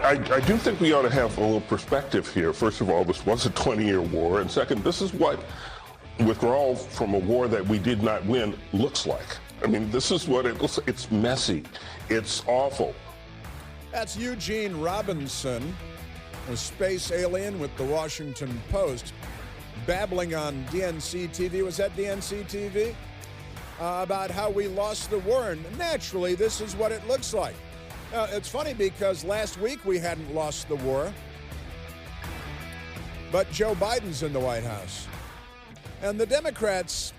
I do think we ought to have a little perspective here. First of all, this was a 20-year war. And second, this is what withdrawal from a war that we did not win looks like. I mean, this is what it looks like. It's messy. It's awful. That's Eugene Robinson, a space alien with the Washington Post, babbling on DNC TV. Was that DNC TV? About how we lost the war. And naturally, this is what it looks like. It's funny because last week we hadn't lost the war, but Joe Biden's in the White House. And the Democrats,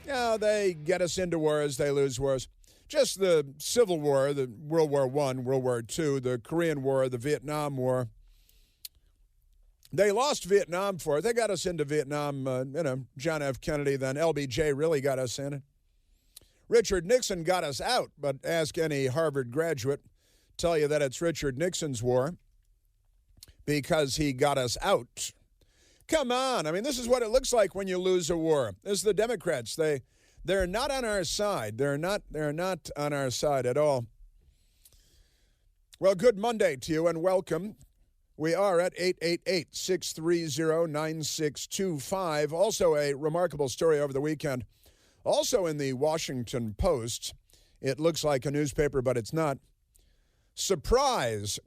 they get us into wars, they lose wars. Just the Civil War, the World War I, World War II, the Korean War, the Vietnam War. They lost Vietnam for it. They got us into Vietnam, John F. Kennedy, then LBJ really got us in it. Richard Nixon got us out, but ask any Harvard graduate, tell you that it's Richard Nixon's war because he got us out. Come on. I mean, this is what it looks like when you lose a war. This is the Democrats. They're not on our side. They're not on our side at all. Well, good Monday to you and welcome. We are at 888-630-9625. Also a remarkable story over the weekend. Also in the Washington Post, it looks like a newspaper, but it's not. Surprise,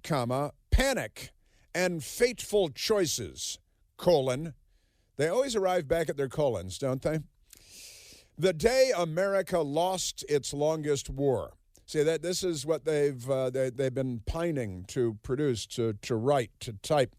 panic, and fateful choices, : They always arrive back at their colons, don't they? The day America lost its longest war. See, that this is what they've been pining to produce, to write, to type,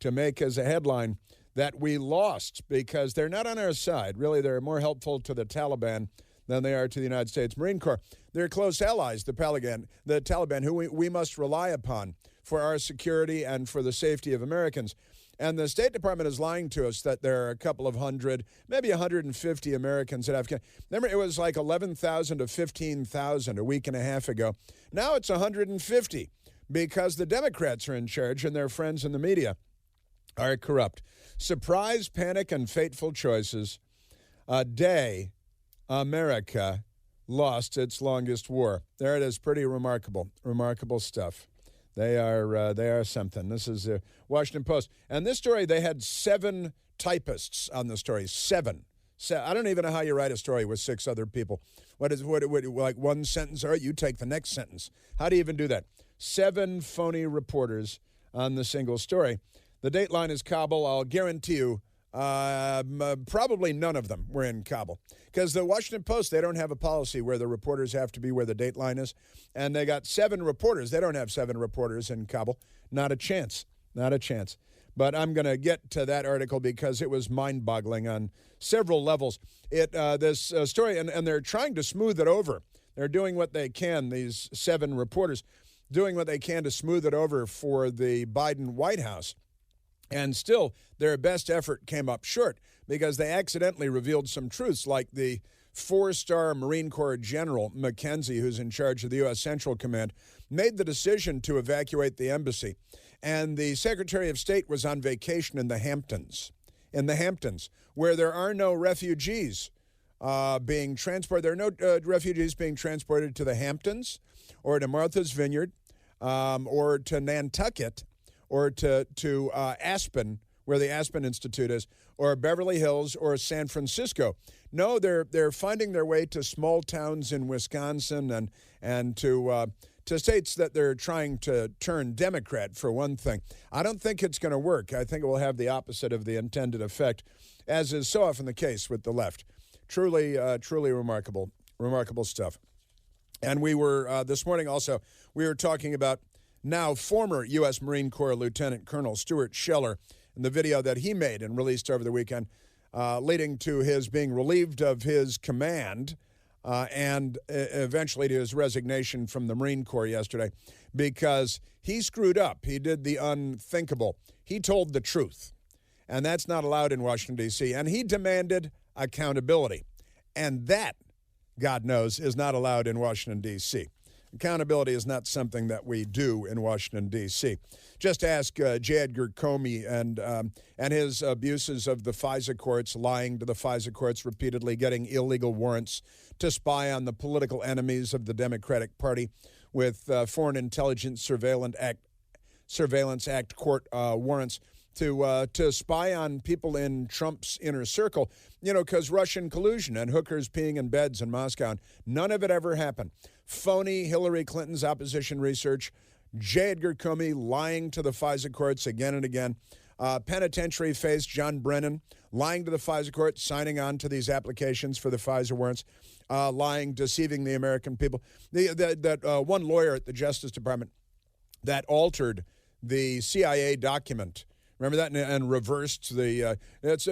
to make as a headline, that we lost because they're not on our side. Really, they're more helpful to the Taliban than they are to the United States Marine Corps. They're close allies, the Taliban, who we must rely upon for our security and for the safety of Americans. And the State Department is lying to us that there are a couple of hundred, maybe 150 Americans in Afghanistan. Remember, it was like 11,000 to 15,000 a week and a half ago. Now it's 150 because the Democrats are in charge and their friends in the media are corrupt. Surprise, panic, and fateful choices. A day America lost its longest war. There it is. Pretty remarkable stuff. They are something. This is the Washington Post. And this story, they had 7 typists on the story. 7. I don't even know how you write a story with 6 other people. What like one sentence? All right, you take the next sentence. How do you even do that? 7 phony reporters on the single story. The dateline is Kabul. I'll guarantee you probably none of them were in Kabul. Because the Washington Post, they don't have a policy where the reporters have to be where the dateline is. And they got 7 reporters. They don't have 7 reporters in Kabul. Not a chance. Not a chance. But I'm going to get to that article because it was mind-boggling on several levels. This story, and they're trying to smooth it over. They're doing what they can, these 7 reporters, doing what they can to smooth it over for the Biden White House. And still, their best effort came up short because they accidentally revealed some truths, like the 4-star Marine Corps General McKenzie, who's in charge of the U.S. Central Command, made the decision to evacuate the embassy. And the Secretary of State was on vacation in the Hamptons, where there are no refugees being transported. There are no refugees being transported to the Hamptons or to Martha's Vineyard or to Nantucket, or to Aspen, where the Aspen Institute is, or Beverly Hills, or San Francisco. No, they're finding their way to small towns in Wisconsin and to states that they're trying to turn Democrat, for one thing. I don't think it's going to work. I think it will have the opposite of the intended effect, as is so often the case with the left. Truly remarkable stuff. And we were, this morning also, we were talking about now former U.S. Marine Corps Lieutenant Colonel Stuart Scheller and the video that he made and released over the weekend, leading to his being relieved of his command and eventually to his resignation from the Marine Corps yesterday because he screwed up. He did the unthinkable. He told the truth, and that's not allowed in Washington, D.C., and he demanded accountability. And that, God knows, is not allowed in Washington, D.C. Accountability is not something that we do in Washington, D.C. Just ask J. Edgar Comey and his abuses of the FISA courts, lying to the FISA courts repeatedly, getting illegal warrants to spy on the political enemies of the Democratic Party with foreign intelligence surveillance Surveillance Act court warrants to spy on people in Trump's inner circle, because Russian collusion and hookers peeing in beds in Moscow. None of it ever happened. Phony Hillary Clinton's opposition research, J. Edgar Comey lying to the FISA courts again and again, penitentiary face John Brennan lying to the FISA court, signing on to these applications for the FISA warrants, lying, deceiving the American people. That one lawyer at the Justice Department that altered the CIA document. Remember that, and reversed the.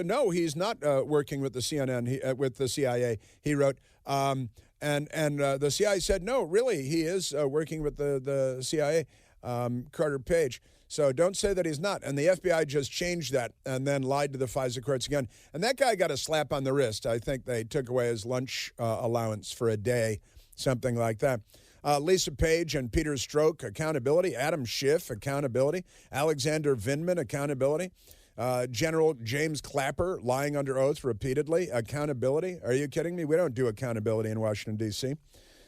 No, he's not working with the CNN. With the CIA, he wrote, and the CIA said no, really, he is working with the CIA. Carter Page. So don't say that he's not. And the FBI just changed that and then lied to the FISA courts again. And that guy got a slap on the wrist. I think they took away his lunch allowance for a day, something like that. Lisa Page and Peter Strzok, accountability. Adam Schiff, accountability. Alexander Vindman, accountability. General James Clapper, lying under oath repeatedly, accountability. Are you kidding me? We don't do accountability in Washington, D.C.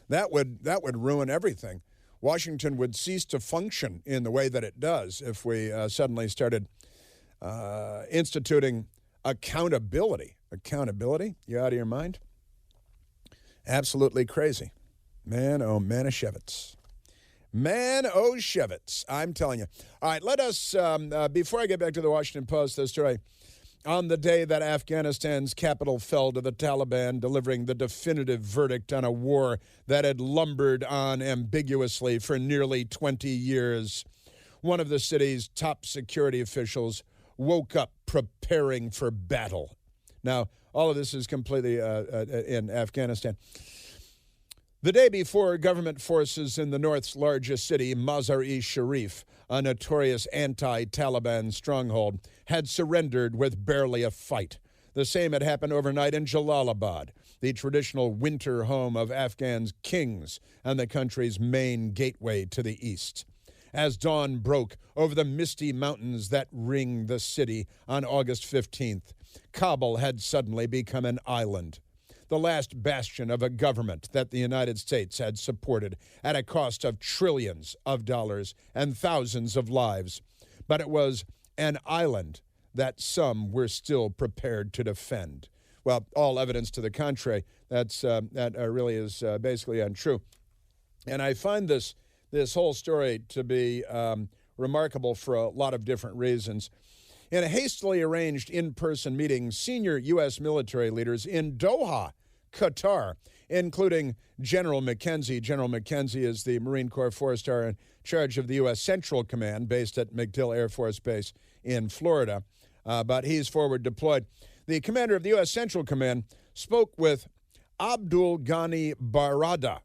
That would ruin everything. Washington would cease to function in the way that it does if we suddenly started instituting accountability. Accountability? You out of your mind? Absolutely crazy. Man, oh, Manischewitz. Man, oh, Shevitz. I'm telling you. All right, let us, before I get back to the Washington Post, the story. On the day that Afghanistan's capital fell to the Taliban, delivering the definitive verdict on a war that had lumbered on ambiguously for nearly 20 years, one of the city's top security officials woke up preparing for battle. Now, all of this is completely in Afghanistan. The day before, government forces in the North's largest city, Mazar-e-Sharif, a notorious anti-Taliban stronghold, had surrendered with barely a fight. The same had happened overnight in Jalalabad, the traditional winter home of Afghans' kings and the country's main gateway to the east. As dawn broke over the misty mountains that ring the city on August 15th, Kabul had suddenly become an island, the last bastion of a government that the United States had supported at a cost of trillions of dollars and thousands of lives. But it was an island that some were still prepared to defend. Well, all evidence to the contrary, that really is basically untrue. And I find this whole story to be remarkable for a lot of different reasons. In a hastily arranged in-person meeting, senior U.S. military leaders in Doha, Qatar, including General McKenzie. General McKenzie is the Marine Corps four-star in charge of the U.S. Central Command based at MacDill Air Force Base in Florida, but he's forward deployed. The commander of the U.S. Central Command spoke with Abdul Ghani Baradar,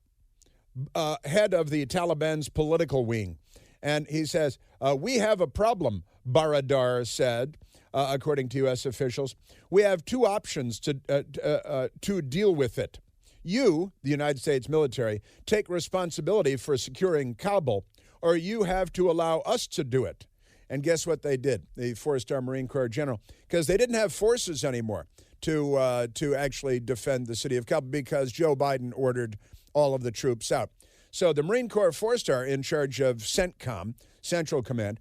head of the Taliban's political wing. And he says, we have a problem, Baradar said, according to U.S. officials. We have two options to deal with it. You, the United States military, take responsibility for securing Kabul, or you have to allow us to do it. And guess what they did, the four-star Marine Corps general? Because they didn't have forces anymore to actually defend the city of Kabul because Joe Biden ordered all of the troops out. So the Marine Corps four-star in charge of CENTCOM, Central Command,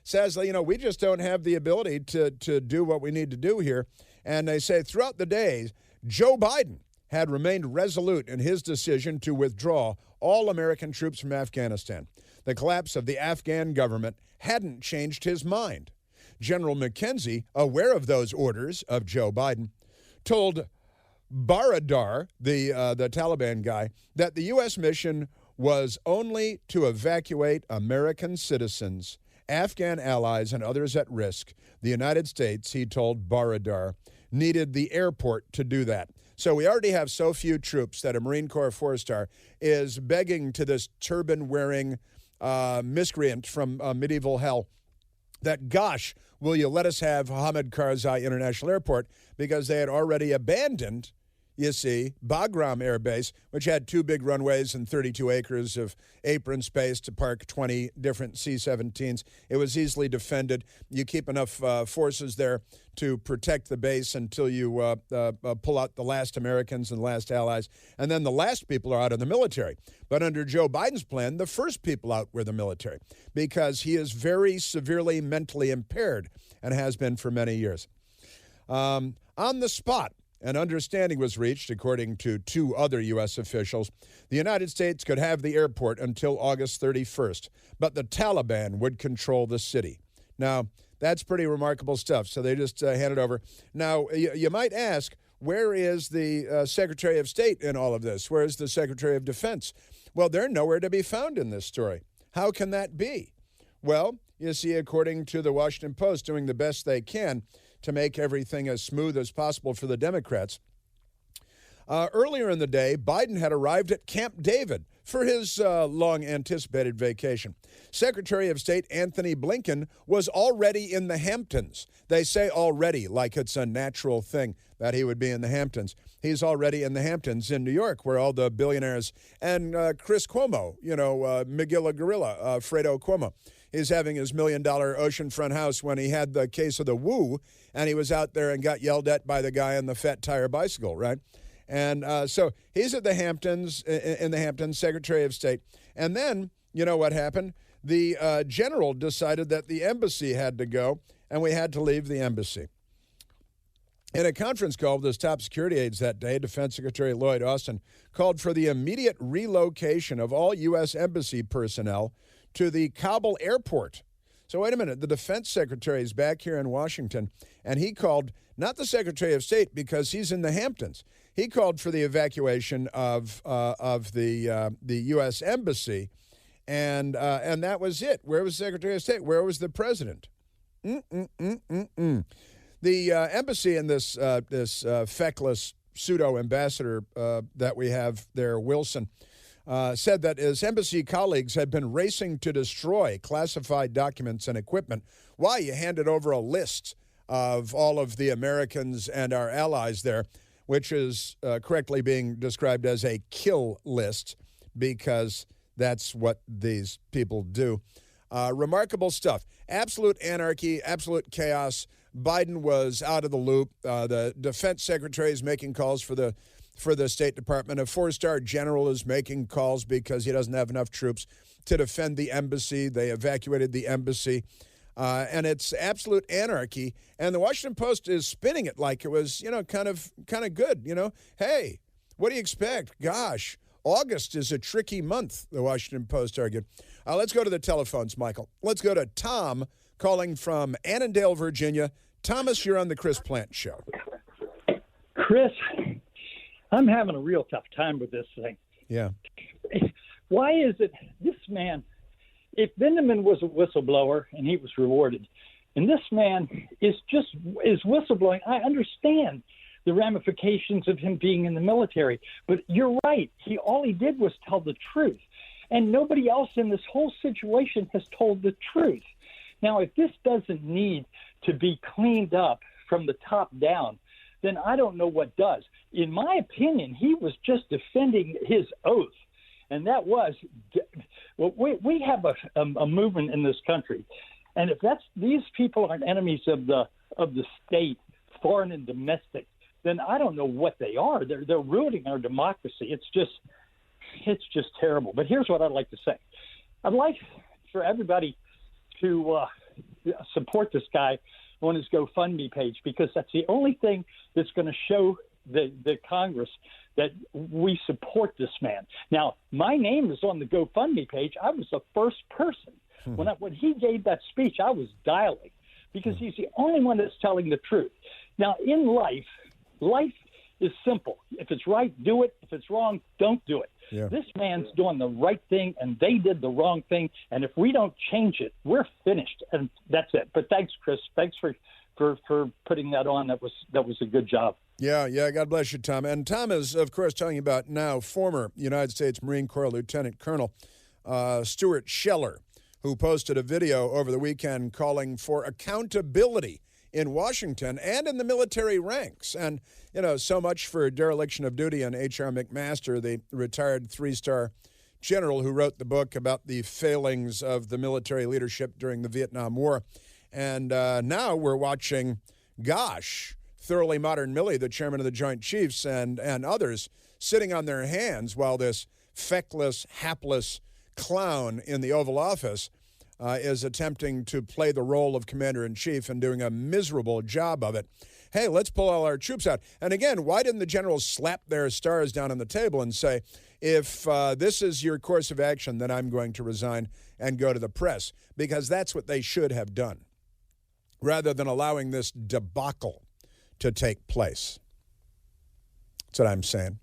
says, we just don't have the ability to do what we need to do here. And they say throughout the day, Joe Biden had remained resolute in his decision to withdraw all American troops from Afghanistan. The collapse of the Afghan government hadn't changed his mind. General McKenzie, aware of those orders of Joe Biden, told Baradar, the Taliban guy, that the U.S. mission was only to evacuate American citizens, Afghan allies, and others at risk. The United States, he told Baradar, needed the airport to do that. So we already have so few troops that a Marine Corps four-star is begging to this turban-wearing miscreant from medieval hell that, gosh, will you let us have Hamid Karzai International Airport, because they had already abandoned, you see, Bagram Air Base, which had 2 big runways and 32 acres of apron space to park 20 different C-17s. It was easily defended. You keep enough forces there to protect the base until you pull out the last Americans and the last allies, and then the last people are out in the military. But under Joe Biden's plan, the first people out were the military, because he is very severely mentally impaired and has been for many years. On the spot, an understanding was reached, according to 2 other U.S. officials. The United States could have the airport until August 31st, but the Taliban would control the city. Now, that's pretty remarkable stuff, so they just hand it over. Now, you might ask, where is the Secretary of State in all of this? Where is the Secretary of Defense? Well, they're nowhere to be found in this story. How can that be? Well, you see, according to the Washington Post, doing the best they can to make everything as smooth as possible for the Democrats. Earlier in the day, Biden had arrived at Camp David for his long-anticipated vacation. Secretary of State Anthony Blinken was already in the Hamptons. They say already like it's a natural thing that he would be in the Hamptons. He's already in the Hamptons in New York, where all the billionaires and Chris Cuomo, Magilla Gorilla, Fredo Cuomo, is having his $1 million oceanfront house when he had the case of the woo, and he was out there and got yelled at by the guy on the fat tire bicycle, right? And so he's at the Hamptons, in the Hamptons, Secretary of State. And then, you know what happened? The general decided that the embassy had to go, and we had to leave the embassy. In a conference call with his top security aides that day, Defense Secretary Lloyd Austin called for the immediate relocation of all U.S. embassy personnel to the Kabul airport. So wait a minute, the defense secretary is back here in Washington, and he called, not the Secretary of State because he's in the Hamptons, he called for the evacuation of the U.S. embassy, and that was it. Where was the Secretary of State? Where was the president? The embassy and this feckless pseudo-ambassador that we have there, Wilson, said that his embassy colleagues had been racing to destroy classified documents and equipment. Why? You handed over a list of all of the Americans and our allies there, which is correctly being described as a kill list, because that's what these people do. Remarkable stuff. Absolute anarchy, absolute chaos. Biden was out of the loop. The defense secretary is making calls for the State Department. A 4-star general is making calls because he doesn't have enough troops to defend the embassy. They evacuated the embassy. And it's absolute anarchy. And the Washington Post is spinning it like it was, kind of good. Hey, what do you expect? Gosh, August is a tricky month, the Washington Post argued. Let's go to the telephones, Michael. Let's go to Tom calling from Annandale, Virginia. Thomas, you're on the Chris Plant Show. Chris, I'm having a real tough time with this thing. Yeah. Why is it this man, if Vindman was a whistleblower and he was rewarded, and this man is whistleblowing, I understand the ramifications of him being in the military. But you're right. All he did was tell the truth. And nobody else in this whole situation has told the truth. Now, if this doesn't need to be cleaned up from the top down, then I don't know what does. In my opinion, he was just defending his oath. And that was, well, we have a movement in this country. And if these people aren't enemies of the state, foreign and domestic, then I don't know what they are. They're ruining our democracy. It's just terrible. But here's what I'd like to say. I'd like for everybody to support this guy on his GoFundMe page, because that's the only thing that's going to show the Congress that we support this man. Now, my name is on the GoFundMe page. I was the first person. When he gave that speech, I was dialing, because he's the only one that's telling the truth. Now, in life is simple. If it's right, do it. If it's wrong, don't do it. Yeah. This man's doing the right thing, and they did the wrong thing. And if we don't change it, we're finished. And that's it. But thanks, Chris. Thanks for putting that on. That was a good job. Yeah. God bless you, Tom. And Tom is, of course, talking about now former United States Marine Corps Lieutenant Colonel Stuart Scheller, who posted a video over the weekend calling for accountability in Washington and in the military ranks. And, so much for dereliction of duty and H.R. McMaster, the retired three-star general who wrote the book about the failings of the military leadership during the Vietnam War. And now we're watching, thoroughly modern Millie, the chairman of the Joint Chiefs, and others sitting on their hands while this feckless, hapless clown in the Oval Office is attempting to play the role of commander-in-chief and doing a miserable job of it. Hey, let's pull all our troops out. And again, why didn't the generals slap their stars down on the table and say, if this is your course of action, then I'm going to resign and go to the press? Because that's what they should have done, rather than allowing this debacle to take place. That's what I'm saying.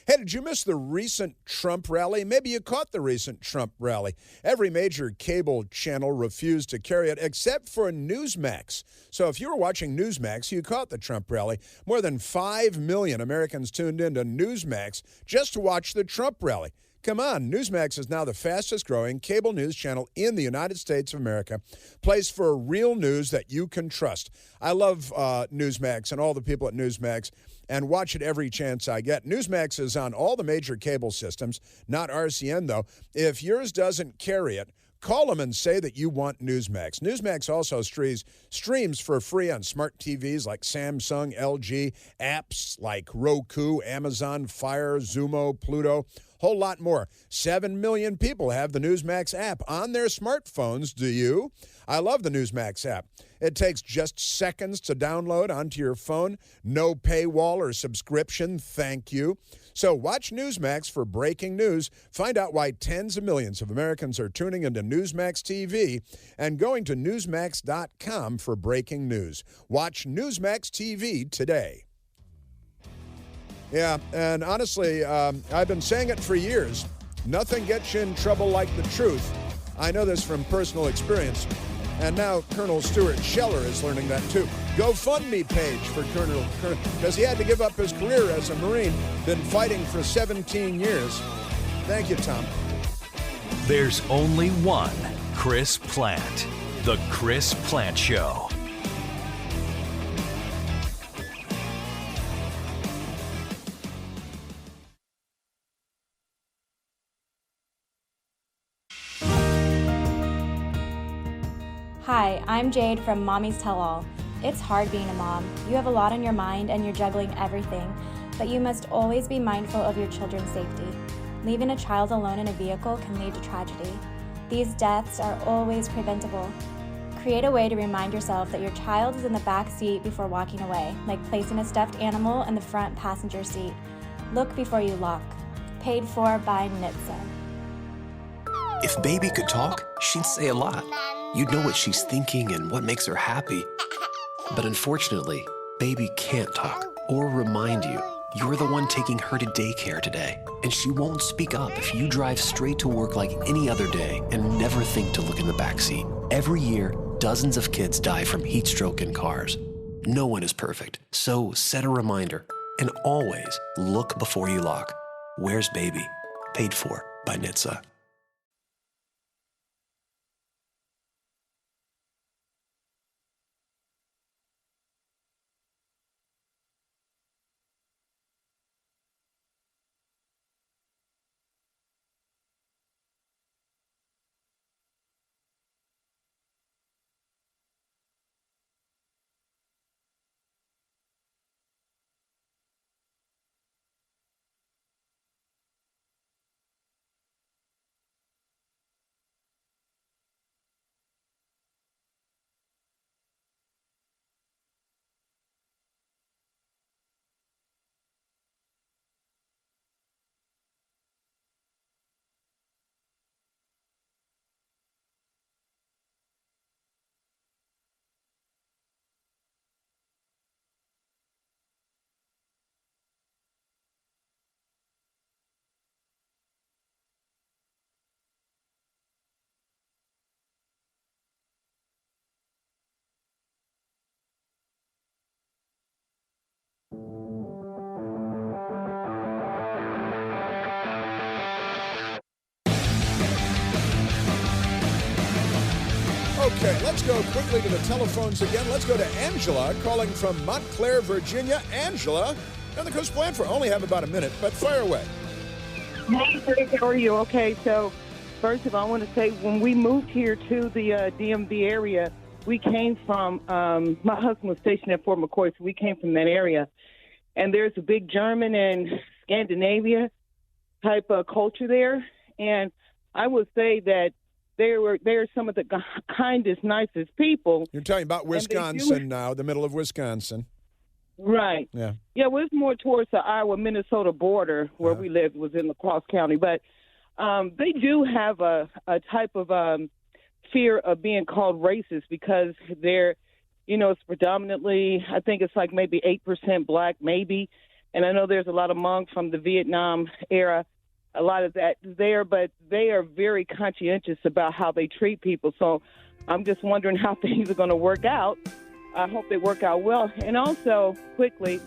Hey, did you miss the recent Trump rally? Maybe you caught the recent Trump rally. Every major cable channel refused to carry it except for Newsmax. So if you were watching Newsmax, you caught the Trump rally. More than 5 million Americans tuned into Newsmax just to watch the Trump rally. Come on, Newsmax is now the fastest-growing cable news channel in the United States of America. Place for real news that you can trust. I love Newsmax and all the people at Newsmax, and watch it every chance I get. Newsmax is on all the major cable systems, not RCN, though. If yours doesn't carry it, call them and say that you want Newsmax. Newsmax also streams for free on smart TVs like Samsung, LG, apps like Roku, Amazon, Fire, Xumo, Pluto, whole lot more. 7 million people have the Newsmax app on their smartphones. Do you? I love the Newsmax app. It takes just seconds to download onto your phone. No paywall or subscription, thank you. So watch Newsmax for breaking news. Find out why tens of millions of Americans are tuning into Newsmax TV and going to Newsmax.com for breaking news. Watch Newsmax TV today. Yeah, and honestly, I've been saying it for years. Nothing gets you in trouble like the truth. I know this from personal experience. And now Colonel Stuart Scheller is learning that too. GoFundMe page for Colonel, because he had to give up his career as a Marine, been fighting for 17 years. Thank you, Tom. There's only one Chris Plant. The Chris Plant Show. Hi, I'm Jade from Mommy's Tell All. It's hard being a mom. You have a lot on your mind and you're juggling everything, but you must always be mindful of your children's safety. Leaving a child alone in a vehicle can lead to tragedy. These deaths are always preventable. Create a way to remind yourself that your child is in the back seat before walking away, like placing a stuffed animal in the front passenger seat. Look before you lock. Paid for by NHTSA. If baby could talk, she'd say a lot. You'd know what she's thinking and what makes her happy. But unfortunately, baby can't talk or remind you. You're the one taking her to daycare today, and she won't speak up if you drive straight to work like any other day and never think to look in the backseat. Every year, dozens of kids die from heat stroke in cars. No one is perfect, so set a reminder and always look before you lock. Where's baby? Paid for by NHTSA. Okay, let's go quickly to the telephones again. Let's go to Angela calling from Montclair, Virginia. Angela, on the Chris Plan for only have about a minute, but fire away. Hey, Chris, how are you? Okay, so first of all, I want to say when we moved here to the DMV area, we came from, my husband was stationed at Fort McCoy, so we came from that area. And there's a big German and Scandinavia type of culture there. And I would say that they're some of the kindest, nicest people. You're talking about Wisconsin now, the middle of Wisconsin. Right. Yeah. Yeah, well, it's more towards the Iowa-Minnesota border where we lived, was in La Crosse County. But they do have a type of fear of being called racist because they're, it's predominantly, I think it's like maybe 8% black, maybe. And I know there's a lot of Hmong from the Vietnam era, a lot of that there, but they are very conscientious about how they treat people. So I'm just wondering how things are going to work out. I hope they work out well. And also, quickly,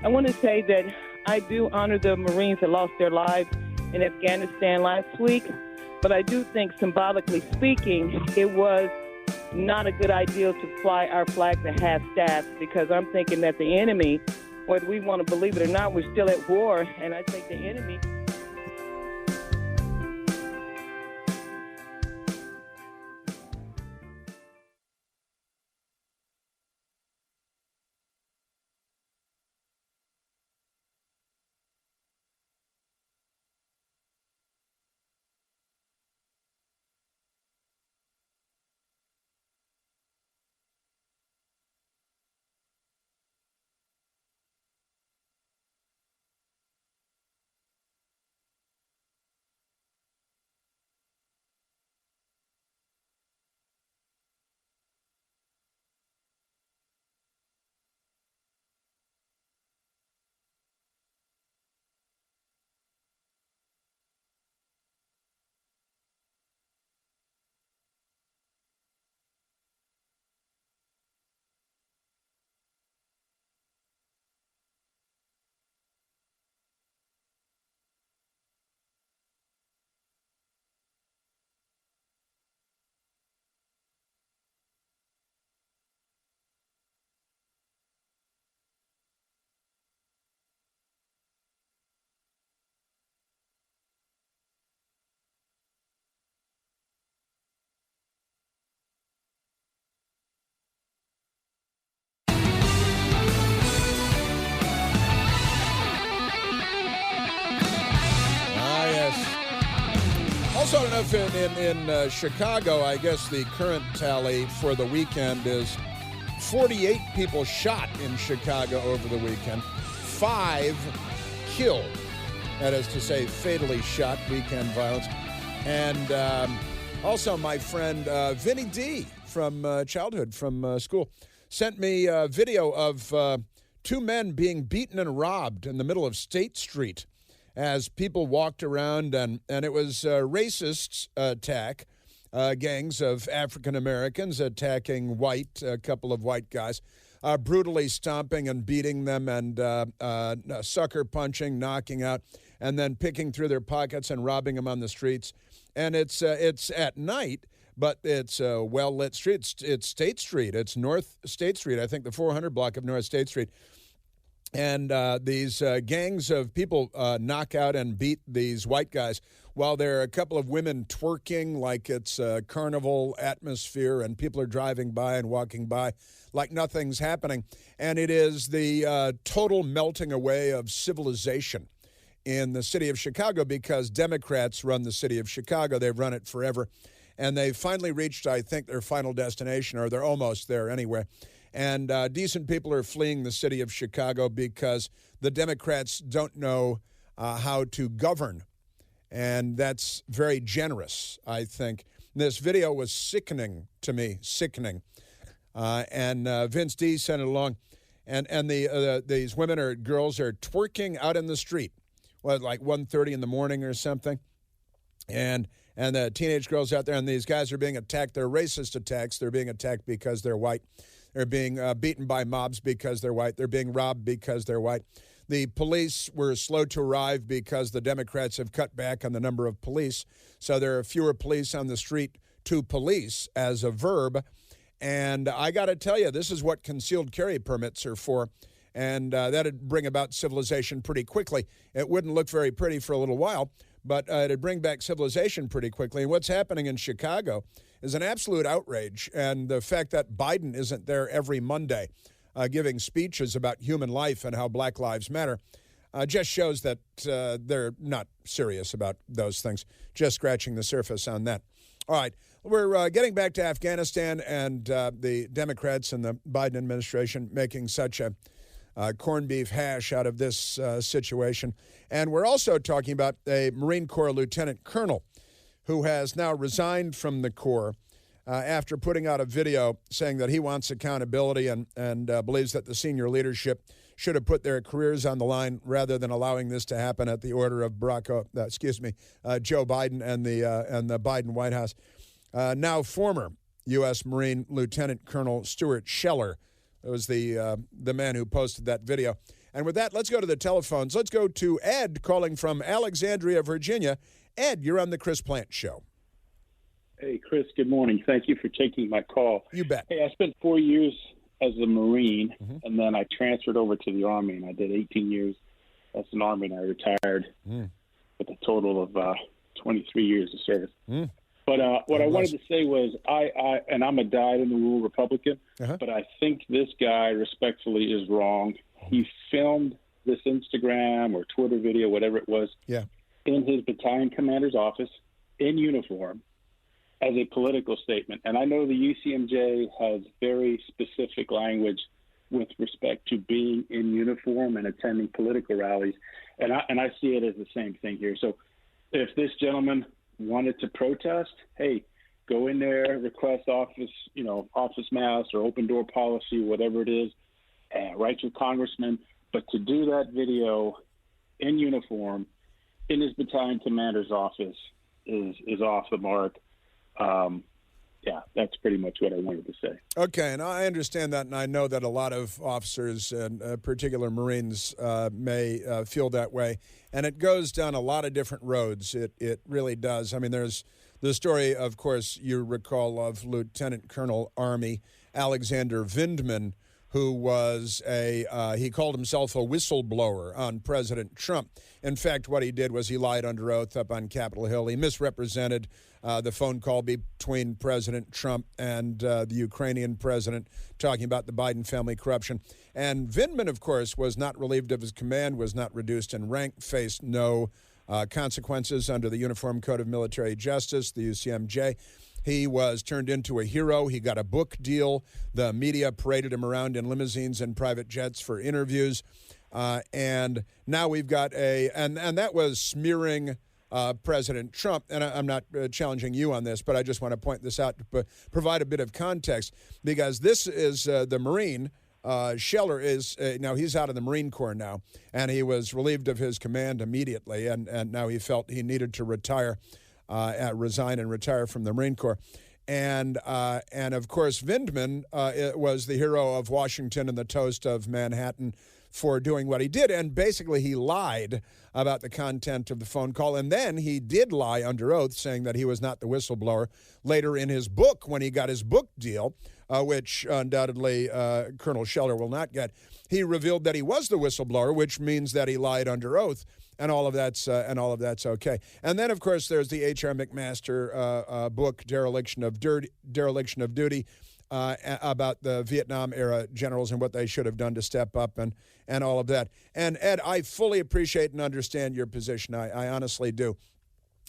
I want to say that I do honor the Marines that lost their lives in Afghanistan last week, but I do think, symbolically speaking, it was not a good idea to fly our flag to half-staff because I'm thinking that the enemy, whether we want to believe it or not, we're still at war, and I think the enemy... Also, I don't know if in Chicago, I guess the current tally for the weekend is 48 people shot in Chicago over the weekend, 5 killed. That is to say, fatally shot, weekend violence. And also my friend Vinny D from childhood, from school, sent me a video of 2 men being beaten and robbed in the middle of State Street as people walked around, and it was racists attack, gangs of African Americans attacking a couple of white guys, brutally stomping and beating them and sucker punching, knocking out, and then picking through their pockets and robbing them on the streets. And it's at night, but it's a well-lit street. It's State Street. It's North State Street, I think the 400 block of North State Street. And these gangs of people knock out and beat these white guys while there are a couple of women twerking like it's a carnival atmosphere and people are driving by and walking by like nothing's happening. And it is the total melting away of civilization in the city of Chicago because Democrats run the city of Chicago. They've run it forever. And they finally reached, I think, their final destination, or they're almost there anyway. And decent people are fleeing the city of Chicago because the Democrats don't know how to govern. And that's very generous, I think. This video was sickening to me, sickening. And Vince D sent it along. And these women or girls are twerking out in the street, like 1:30 in the morning or something. And the teenage girls out there, and these guys are being attacked. They're racist attacks. They're being attacked because they're white. They're being beaten by mobs because they're white. They're being robbed because they're white. The police were slow to arrive because the Democrats have cut back on the number of police. So there are fewer police on the street to police as a verb. And I got to tell you, this is what concealed carry permits are for. And that'd bring about civilization pretty quickly. It wouldn't look very pretty for a little while, but it'd bring back civilization pretty quickly. And what's happening in Chicago is an absolute outrage. And the fact that Biden isn't there every Monday giving speeches about human life and how Black Lives Matter just shows that they're not serious about those things, just scratching the surface on that. All right, we're getting back to Afghanistan and the Democrats and the Biden administration making such a corned beef hash out of this situation. And we're also talking about a Marine Corps lieutenant colonel who has now resigned from the Corps after putting out a video saying that he wants accountability and believes that the senior leadership should have put their careers on the line rather than allowing this to happen at the order of Joe Biden and the Biden White House. Now former U.S. Marine Lieutenant Colonel Stuart Scheller was the man who posted that video. And with that, let's go to the telephones. Let's go to Ed calling from Alexandria, Virginia. Ed, you're on the Chris Plant Show. Hey, Chris, good morning. Thank you for taking my call. You bet. Hey, I spent 4 years as a Marine, and then I transferred over to the Army, and I did 18 years as an Army, and I retired with a total of 23 years of service. But what I wanted to say was and I'm a dyed-in-the-wool Republican, but I think this guy respectfully is wrong. He filmed this Instagram or Twitter video, whatever it was, in his battalion commander's office in uniform as a political statement. And I know the UCMJ has very specific language with respect to being in uniform and attending political rallies. And I see it as the same thing here. So if this gentleman wanted to protest, hey, go in there, request office masks or open door policy, whatever it is, and write your congressman. But to do that video in uniform in his battalion commander's office is off the mark. That's pretty much what I wanted to say. Okay, and I understand that, and I know that a lot of officers, and particular Marines, may feel that way. And it goes down a lot of different roads. It really does. I mean, there's the story, of course, you recall, of Lieutenant Colonel Army Alexander Vindman, who was he called himself a whistleblower on President Trump. In fact, what he did was he lied under oath up on Capitol Hill. He misrepresented the phone call between President Trump and the Ukrainian president, talking about the Biden family corruption. And Vindman, of course, was not relieved of his command, was not reduced in rank, faced no consequences under the Uniform Code of Military Justice, the UCMJ. He was turned into a hero. He got a book deal. The media paraded him around in limousines and private jets for interviews. And now we've got and that was smearing President Trump. And I'm not challenging you on this, but I just want to point this out to provide a bit of context, because this is the Marine. Scheller is now he's out of the Marine Corps now, and he was relieved of his command immediately, and now he felt he needed to resign and retire from the Marine Corps. And of course, Vindman was the hero of Washington and the toast of Manhattan for doing what he did. And basically, he lied about the content of the phone call. And then he did lie under oath, saying that he was not the whistleblower. Later in his book, when he got his book deal, which undoubtedly Colonel Scheller will not get, he revealed that he was the whistleblower, which means that he lied under oath. And all of that's okay. And then, of course, there's the H.R. McMaster book, Dereliction of Duty, about the Vietnam-era generals and what they should have done to step up and all of that. And, Ed, I fully appreciate and understand your position. I honestly do.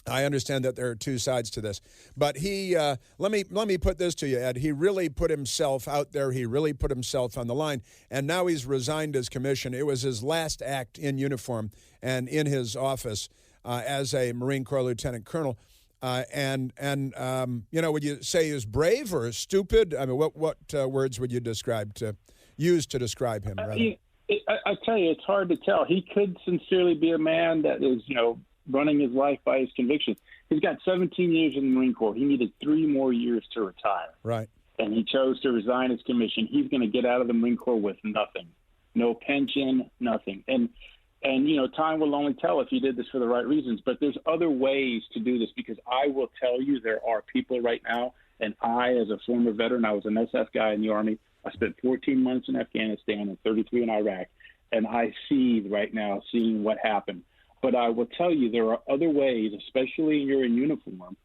I understand that there are two sides to this. But he let me put this to you, Ed. He really put himself out there. He really put himself on the line. And now he's resigned his commission. It was his last act in uniform and in his office as a Marine Corps lieutenant colonel. Would you say he was brave or stupid? I mean, what words would you use to describe him? I tell you, it's hard to tell. He could sincerely be a man that is, running his life by his convictions. He's got 17 years in the Marine Corps. He needed 3 more years to retire. Right. And he chose to resign his commission. He's going to get out of the Marine Corps with nothing. No pension, nothing. And And, time will only tell if you did this for the right reasons. But there's other ways to do this, because I will tell you there are people right now, and I, as a former veteran, I was an SF guy in the Army. I spent 14 months in Afghanistan and 33 in Iraq. And I see right now, seeing what happened. But I will tell you there are other ways, especially when you're in uniform,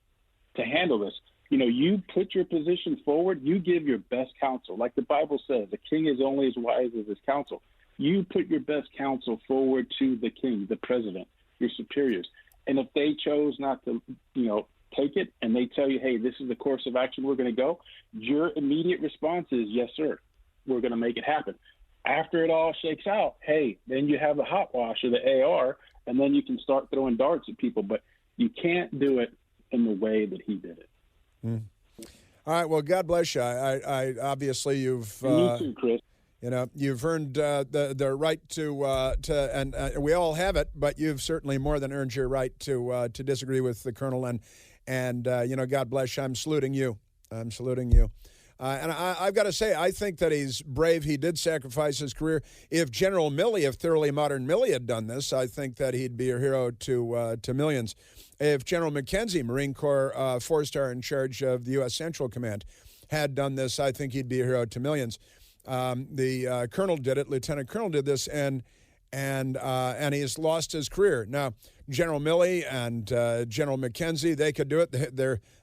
to handle this. You put your position forward, you give your best counsel. Like the Bible says, the king is only as wise as his counsel. You put your best counsel forward to the king, the president, your superiors. And if they chose not to, take it, and they tell you, hey, this is the course of action we're going to go, your immediate response is, yes, sir, we're going to make it happen. After it all shakes out, hey, then you have the hot wash or the AR, and then you can start throwing darts at people. But you can't do it in the way that he did it. All right. Well, God bless you. I obviously you've me too, Chris. You've earned the right to and we all have it, but you've certainly more than earned your right to disagree with the colonel, and God bless you. I'm saluting you. And I've got to say, I think that he's brave. He did sacrifice his career. If General Milley, if thoroughly modern Milley had done this, I think that he'd be a hero to millions. If General McKenzie, Marine Corps 4-star in charge of the U.S. Central Command, had done this, I think he'd be a hero to millions. The colonel did it. Lieutenant Colonel did this, and he's lost his career. Now, General Milley and General McKenzie, they could do it.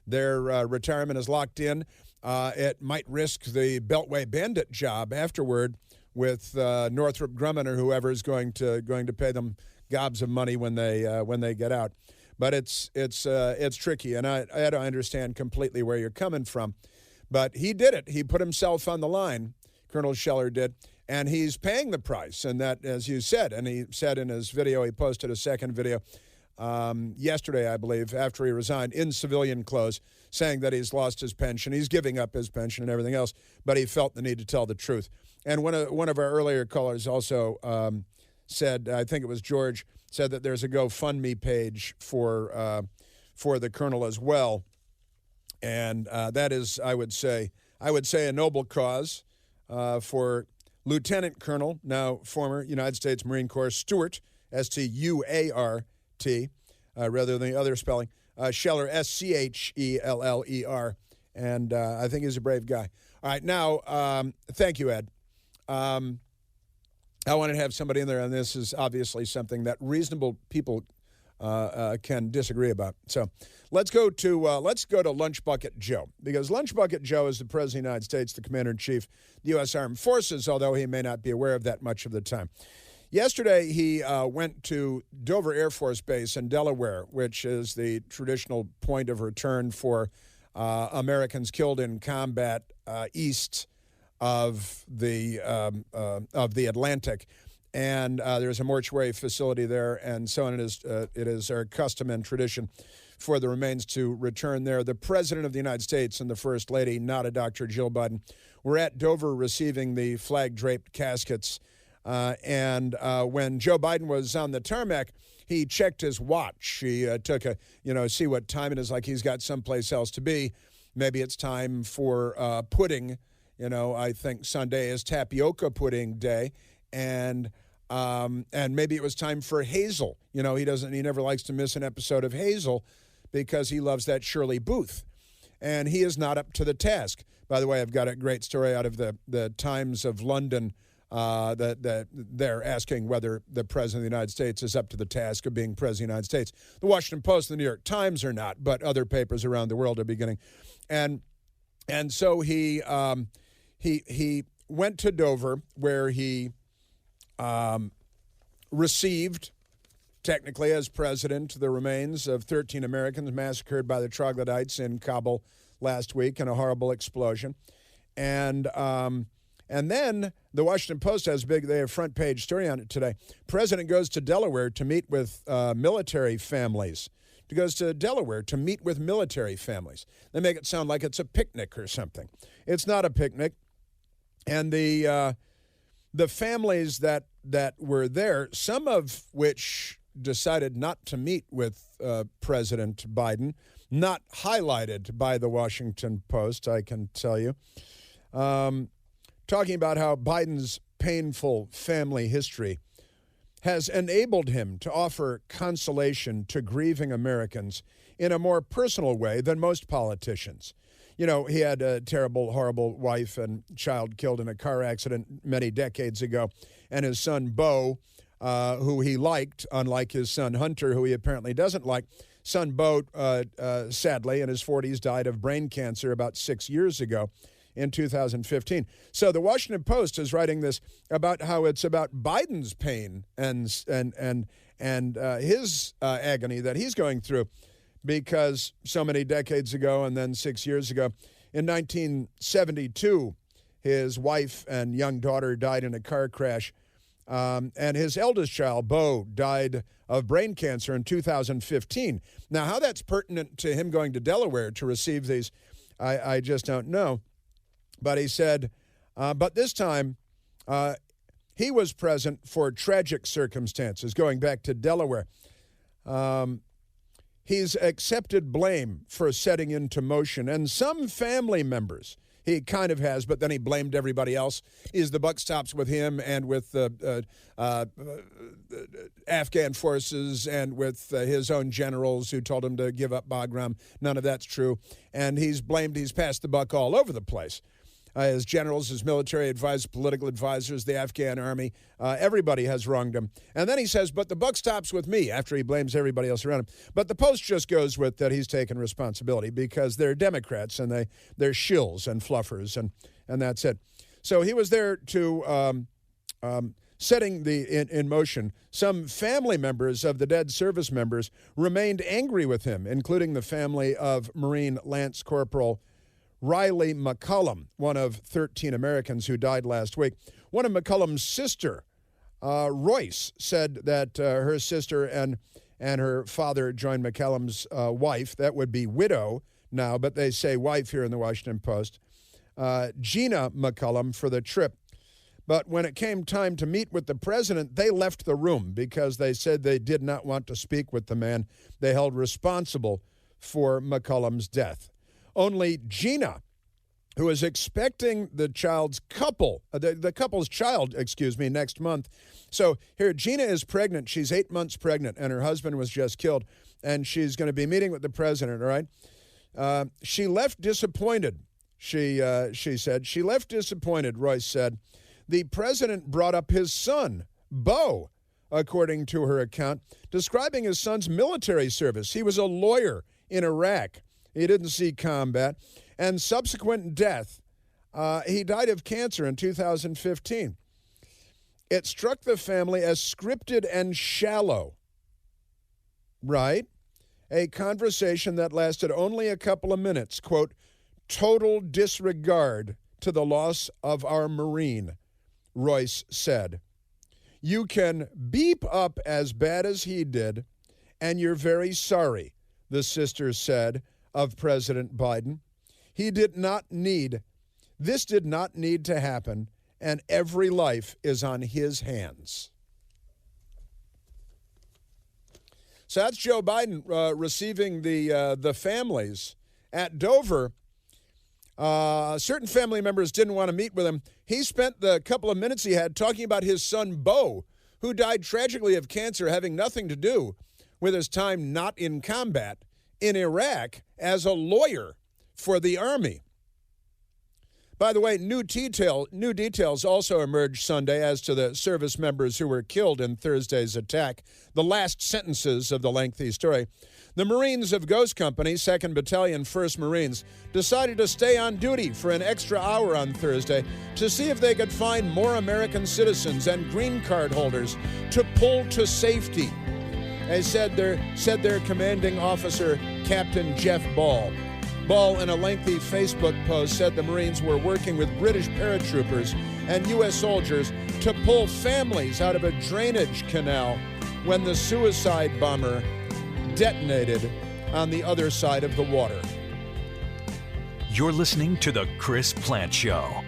Their retirement is locked in. It might risk the Beltway Bandit job afterward with Northrop Grumman or whoever is going to pay them gobs of money when they get out. But it's tricky, and I don't understand completely where you're coming from. But he did it. He put himself on the line. Colonel Scheller did, and he's paying the price. And that, as you said, and he said in his video, he posted a second video yesterday, I believe, after he resigned, in civilian clothes, saying that he's lost his pension. He's giving up his pension and everything else, but he felt the need to tell the truth. And one of our earlier callers also said, I think it was George, said that there's a GoFundMe page for the colonel as well. And that is, I would say, a noble cause for Lieutenant Colonel, now former United States Marine Corps, Stuart, S-T-U-A-R-T, rather than the other spelling, Scheller, S-C-H-E-L-L-E-R, and I think he's a brave guy. All right, now, thank you, Ed. I wanted to have somebody in there, and this is obviously something that reasonable people can disagree about. So let's go to Lunch Bucket Joe, because Lunch Bucket Joe is the President of the United States, the Commander-in-Chief of the U.S. Armed Forces, although he may not be aware of that much of the time. Yesterday, he went to Dover Air Force Base in Delaware, which is the traditional point of return for Americans killed in combat east of the Atlantic. And there's a mortuary facility there, and so on. It is our custom and tradition for the remains to return there. The President of the United States and the First Lady, not a Dr. Jill Biden, were at Dover receiving the flag-draped caskets. And when Joe Biden was on the tarmac, he checked his watch. He took see what time it is, like he's got someplace else to be. Maybe it's time for pudding. I think Sunday is tapioca pudding day. And maybe it was time for Hazel. He never likes to miss an episode of Hazel because he loves that Shirley Booth. And he is not up to the task. By the way, I've got a great story out of the Times of London that they're asking whether the President of the United States is up to the task of being President of the United States. The Washington Post and the New York Times are not, but other papers around the world are beginning. And so he went to Dover, where he received, technically as president, the remains of 13 Americans massacred by the troglodytes in Kabul last week in a horrible explosion. And then the Washington Post has they have front page story on it today. President goes to Delaware to meet with military families. He goes to Delaware to meet with military families. They make it sound like it's a picnic or something. It's not a picnic. And the families that were there, some of which decided not to meet with President Biden, not highlighted by the Washington Post, I can tell you, talking about how Biden's painful family history has enabled him to offer consolation to grieving Americans in a more personal way than most politicians. You know, he had a terrible, horrible wife and child killed in a car accident many decades ago, and his son, Beau, who he liked, unlike his son, Hunter, who he apparently doesn't like. Son, Beau, sadly, in his 40s, died of brain cancer about 6 years ago in 2015. So the Washington Post is writing this about how it's about Biden's pain and his agony that he's going through, because so many decades ago and then 6 years ago, in 1972, his wife and young daughter died in a car crash, and his eldest child, Beau, died of brain cancer in 2015. Now, how that's pertinent to him going to Delaware to receive these, I just don't know. But he said, but this time he was present for tragic circumstances, going back to Delaware. He's accepted blame for setting into motion, and some family members, he kind of has, but then he blamed everybody else, is the buck stops with him and with the Afghan forces and with his own generals who told him to give up Bagram. None of that's true. And he's passed the buck all over the place. His generals, his military advisors, political advisors, the Afghan army, everybody has wronged him. And then he says, but the buck stops with me, after he blames everybody else around him. But the Post just goes with that he's taken responsibility because they're Democrats and they're shills and fluffers, and that's it. So he was there to setting in motion. Some family members of the dead service members remained angry with him, including the family of Marine Lance Corporal Riley McCollum, one of 13 Americans who died last week. One of McCollum's sister, Royce, said that her sister and her father joined McCollum's wife. That would be widow now, but they say wife here in the Washington Post, Gina McCollum, for the trip. But when it came time to meet with the president, they left the room because they said they did not want to speak with the man they held responsible for McCollum's death. Only Gina, who is expecting the couple's child, next month. So here, Gina is pregnant. She's 8 months pregnant, and her husband was just killed, and she's going to be meeting with the president, all right? She left disappointed, she said. She left disappointed, Royce said. The president brought up his son, Beau, according to her account, describing his son's military service. He was a lawyer in Iraq. He didn't see combat. And subsequent death, he died of cancer in 2015. It struck the family as scripted and shallow, right? A conversation that lasted only a couple of minutes, quote, total disregard to the loss of our Marine, Royce said. You can beep up as bad as he did, and you're very sorry, the sister said of President Biden. This did not need to happen, and every life is on his hands. So that's Joe Biden receiving the families at Dover. Certain family members didn't want to meet with him. He spent the couple of minutes he had talking about his son, Beau, who died tragically of cancer, having nothing to do with his time not in combat in Iraq as a lawyer for the Army. By the way, new details also emerged Sunday as to the service members who were killed in Thursday's attack, the last sentences of the lengthy story. The Marines of Ghost Company, 2nd Battalion, 1st Marines, decided to stay on duty for an extra hour on Thursday to see if they could find more American citizens and green card holders to pull to safety. They said their commanding officer, Captain Jeff Ball. Ball, in a lengthy Facebook post, said the Marines were working with British paratroopers and U.S. soldiers to pull families out of a drainage canal when the suicide bomber detonated on the other side of the water. You're listening to The Chris Plant Show.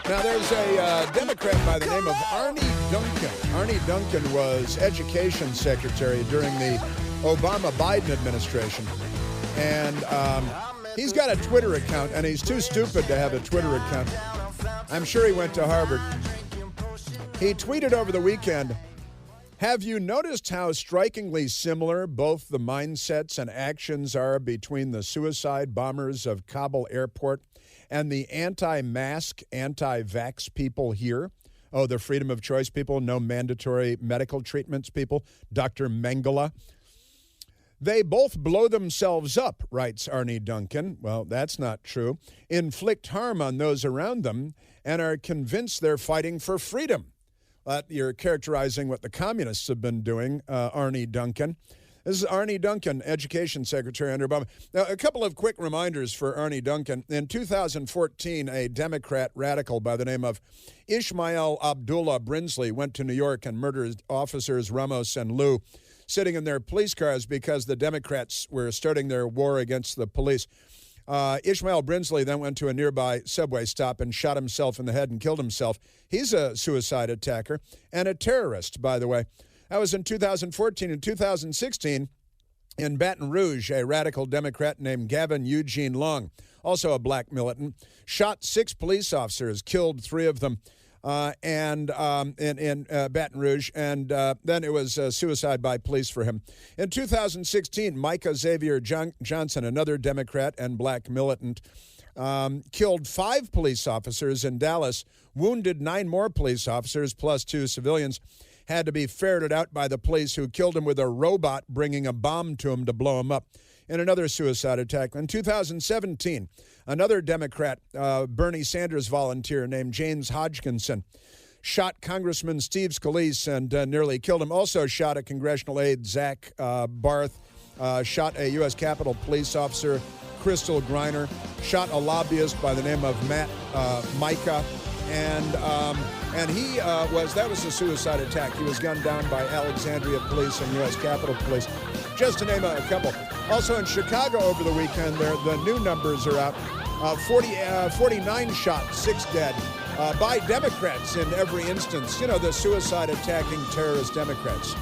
Now, there's a Democrat by the name of Arnie Duncan. Arnie Duncan was Education Secretary during the Obama-Biden administration. And he's got a Twitter account, and he's too stupid to have a Twitter account. I'm sure he went to Harvard. He tweeted over the weekend, "Have you noticed how strikingly similar both the mindsets and actions are between the suicide bombers of Kabul airport and the anti-mask, anti-vax people here? Oh, the freedom of choice people, no mandatory medical treatments people, Dr. Mengele. They both blow themselves up," writes Arnie Duncan. Well, that's not true. "Inflict harm on those around them and are convinced they're fighting for freedom." You're characterizing what the communists have been doing, Arnie Duncan. This is Arnie Duncan, Education Secretary under Obama. Now, a couple of quick reminders for Arnie Duncan. In 2014, a Democrat radical by the name of Ishmael Abdullah Brinsley went to New York and murdered officers Ramos and Liu sitting in their police cars because the Democrats were starting their war against the police. Ishmael Brinsley then went to a nearby subway stop and shot himself in the head and killed himself. He's a suicide attacker and a terrorist, by the way. That was in 2014. In 2016, in Baton Rouge, a radical Democrat named Gavin Eugene Long, also a black militant, shot 6 police officers, killed 3 of them in Baton Rouge, and then it was suicide by police for him. In 2016, Micah Xavier Johnson, another Democrat and black militant, killed 5 police officers in Dallas, wounded 9 more police officers, plus 2 civilians, had to be ferreted out by the police, who killed him with a robot bringing a bomb to him to blow him up. In another suicide attack. In 2017, another Democrat, Bernie Sanders volunteer named James Hodgkinson, shot Congressman Steve Scalise and nearly killed him. Also shot a congressional aide, Zach Barth, shot a U.S. Capitol police officer, Crystal Griner, shot a lobbyist by the name of Matt Micah, and that was a suicide attack. He was gunned down by Alexandria Police and U.S. Capitol Police, just to name a couple. Also in Chicago over the weekend, the new numbers are out. 49 shot, 6 dead by Democrats in every instance. You know, the suicide attacking terrorist Democrats.